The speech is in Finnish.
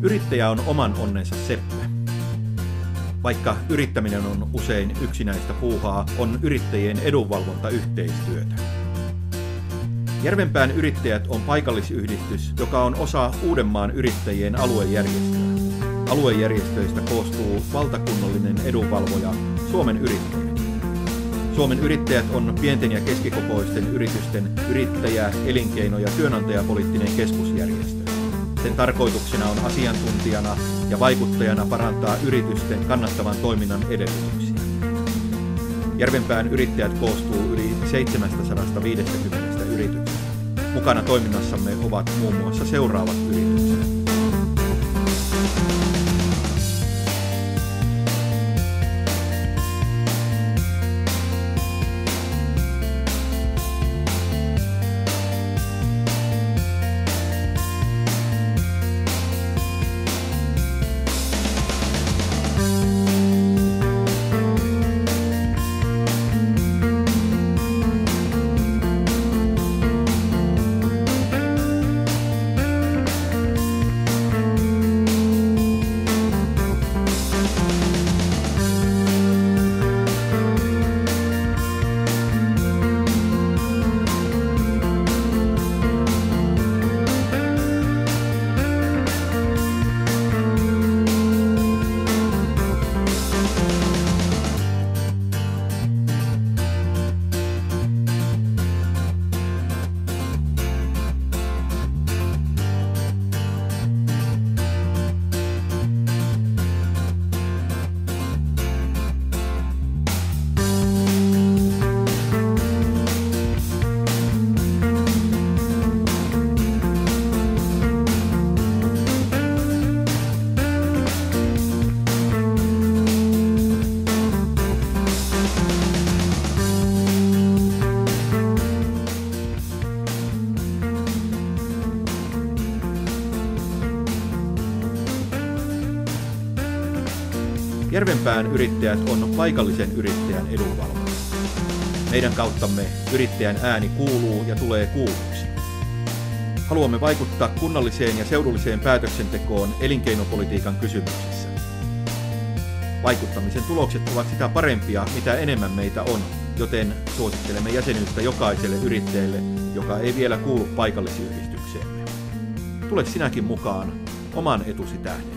Yrittäjä on oman onnensa seppä. Vaikka yrittäminen on usein yksinäistä puuhaa, on yrittäjien edunvalvonta yhteistyötä. Järvenpään yrittäjät on paikallisyhdistys, joka on osa Uudenmaan yrittäjien aluejärjestöä. Aluejärjestöistä koostuu valtakunnallinen edunvalvoja Suomen Yrittäjät. Suomen Yrittäjät on pienten ja keskikokoisten yritysten yrittäjä-, elinkeino- ja työnantajapoliittinen keskusjärjestö. Sen tarkoituksena on asiantuntijana ja vaikuttajana parantaa yritysten kannattavan toiminnan edellytyksiä. Järvenpään yrittäjät koostuu yli 750 yrityksestä. Mukana toiminnassamme ovat muun muassa seuraavat yritykset. Järvenpään yrittäjät on paikallisen yrittäjän edunvalvoja. Meidän kauttamme yrittäjän ääni kuuluu ja tulee kuulluksi. Haluamme vaikuttaa kunnalliseen ja seudulliseen päätöksentekoon elinkeinopolitiikan kysymyksissä. Vaikuttamisen tulokset ovat sitä parempia, mitä enemmän meitä on, joten suosittelemme jäsenyyttä jokaiselle yrittäjälle, joka ei vielä kuulu paikallisyhdistykseemme. Tule sinäkin mukaan oman etusi tähden.